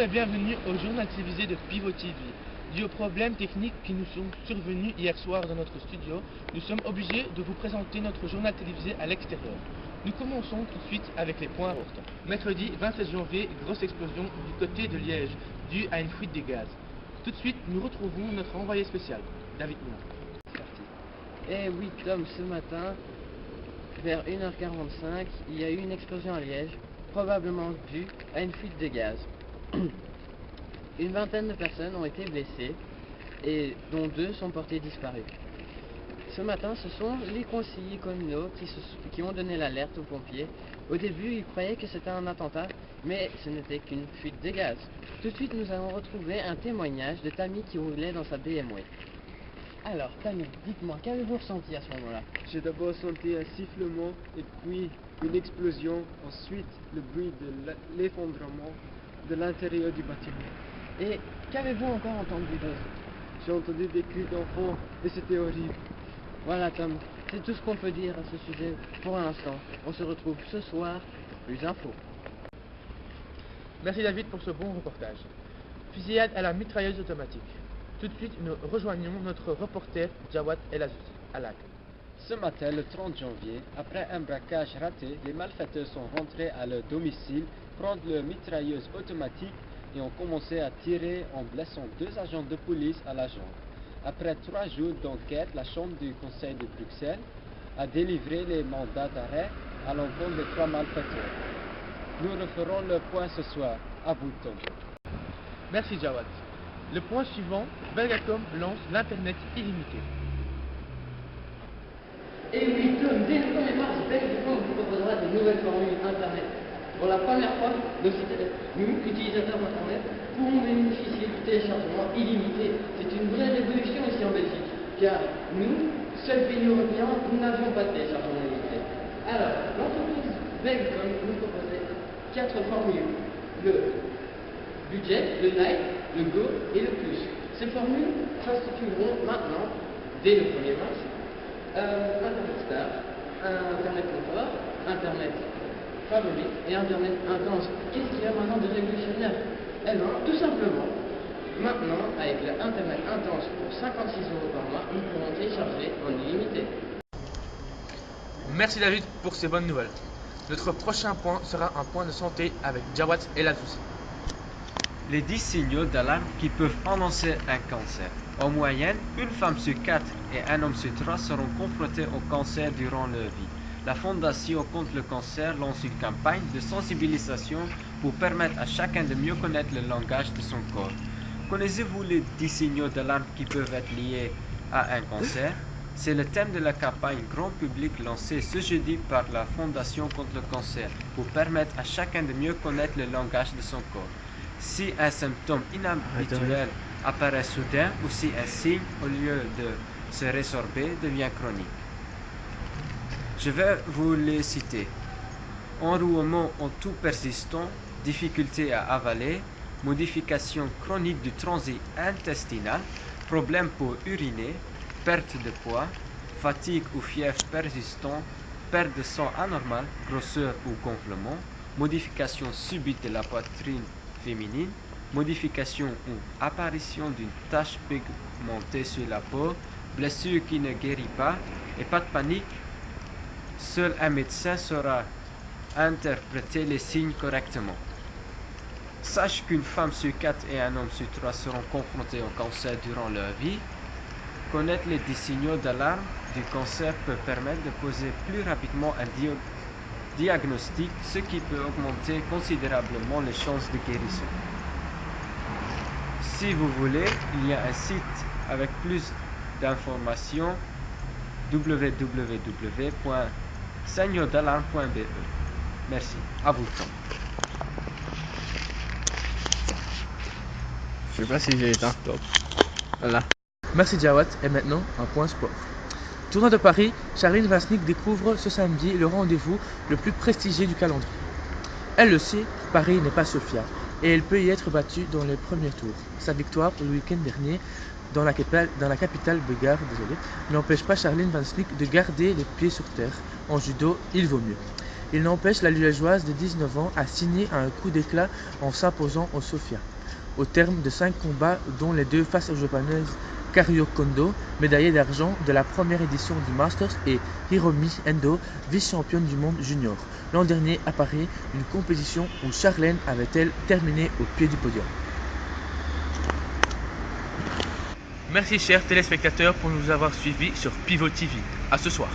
et bienvenue au journal télévisé de Pivot TV. Dû aux problèmes techniques qui nous sont survenus hier soir dans notre studio, nous sommes obligés de vous présenter notre journal télévisé à l'extérieur. Nous commençons tout de suite avec les points importants. Mercredi 27 janvier, grosse explosion du côté de Liège, due à une fuite de gaz. Tout de suite, nous retrouvons notre envoyé spécial, David Moulin. C'est parti. Eh oui, Tom, ce matin, vers 1h45, il y a eu une explosion à Liège, probablement due à une fuite de gaz. Une vingtaine de personnes ont été blessées, et dont 2 sont portées disparues. Ce matin, ce sont les conseillers communaux qui ont donné l'alerte aux pompiers. Au début, ils croyaient que c'était un attentat, mais ce n'était qu'une fuite de gaz. Tout de suite, nous allons retrouver un témoignage de Tammy qui roulait dans sa BMW. Alors, Tammy, dites-moi, qu'avez-vous ressenti à ce moment-là? J'ai d'abord senti un sifflement et puis une explosion, ensuite le bruit de l'effondrement de l'intérieur du bâtiment. Et qu'avez-vous encore entendu d'autre? J'ai entendu des cris d'enfants et c'était horrible. Voilà, Tom, c'est tout ce qu'on peut dire à ce sujet pour l'instant. On se retrouve ce soir pour plus d'infos. Merci David pour ce bon reportage. Fusillade à la mitrailleuse automatique. Tout de suite, nous rejoignons notre reporter Jawad El Azouzi à l'acte. Ce matin, le 30 janvier, après un braquage raté, les malfaiteurs sont rentrés à leur domicile, prendre leur mitrailleuse automatique et ont commencé à tirer en blessant 2 agents de police à la jambe. Après 3 jours d'enquête, la Chambre du Conseil de Bruxelles a délivré les mandats d'arrêt à l'encontre des 3 malfaiteurs. Nous referons le point ce soir. À vous, Tom. Merci Jawad. Le point suivant, Belgacom lance l'Internet illimité. Et oui, Tom, dès le 1er mars, Belgacom vous proposera de nouvelles formules Internet. Pour la première fois, nous, utilisateurs d'Internet, pourrons bénéficier du téléchargement illimité. C'est une vraie révolution ici en Belgique, car nous, seul pays européen, nous n'avions pas de téléchargement illimité. Alors, l'entreprise Belgacom nous proposait 4 formules: le budget, le night, le go et le plus. Ces formules s'institueront maintenant, dès le 1er mars, Internet Star, Internet Confort, Internet Favori et Internet Intense. Qu'est-ce qu'il y a maintenant de révolutionnaire? Eh bien, tout simplement, maintenant, avec l'Internet Intense pour 56 € par mois, nous pourrons télécharger en illimité. Merci David pour ces bonnes nouvelles. Notre prochain point sera un point de santé avec Jawad El Azouzi. Les 10 signaux d'alarme qui peuvent annoncer un cancer. En moyenne, une femme sur 4 et un homme sur 3 seront confrontés au cancer durant leur vie. La Fondation contre le cancer lance une campagne de sensibilisation pour permettre à chacun de mieux connaître le langage de son corps. Connaissez-vous les 10 signaux d'alarme qui peuvent être liés à un cancer? C'est le thème de la campagne grand public lancée ce jeudi par la Fondation contre le cancer pour permettre à chacun de mieux connaître le langage de son corps. Si un symptôme inhabituel apparaît soudain ou si un signe, au lieu de se résorber, devient chronique. Je vais vous les citer. Enrouement en tout persistant, difficulté à avaler, modification chronique du transit intestinal, problème pour uriner, perte de poids, fatigue ou fièvre persistant, perte de sang anormale, grosseur ou gonflement, modification subite de la poitrine féminine, modification ou apparition d'une tache pigmentée sur la peau, blessure qui ne guérit pas et pas de panique. Seul un médecin saura interpréter les signes correctement. Sache qu'une femme sur 4 et un homme sur 3 seront confrontés au cancer durant leur vie. Connaître les 10 signaux d'alarme du cancer peut permettre de poser plus rapidement un diagnostic, ce qui peut augmenter considérablement les chances de guérison. Si vous voulez, il y a un site avec plus d'informations: www.signauxdalarme.be. Merci. À vous, Tom. Je sais pas si j'ai été en top. Voilà. Merci Jawad, et maintenant un point sport. Tournoi de Paris, Charline Vassnik découvre ce samedi le rendez-vous le plus prestigieux du calendrier. Elle le sait, Paris n'est pas Sofia, et elle peut y être battue dans les premiers tours. Sa victoire le week-end dernier dans la capitale bulgare n'empêche pas Charline Vassnik de garder les pieds sur terre. En judo, il vaut mieux. Il n'empêche la liégeoise de 19 ans à signer un coup d'éclat en s'imposant au Sofia. au terme de 5 combats, dont les 2 face aux japonaises Kario Kondo, médaillée d'argent de la première édition du Masters, et Hiromi Endo, vice-championne du monde junior. L'an dernier à Paris, une compétition où Charlène avait-elle terminé au pied du podium. Merci chers téléspectateurs pour nous avoir suivis sur Pivot TV. À ce soir.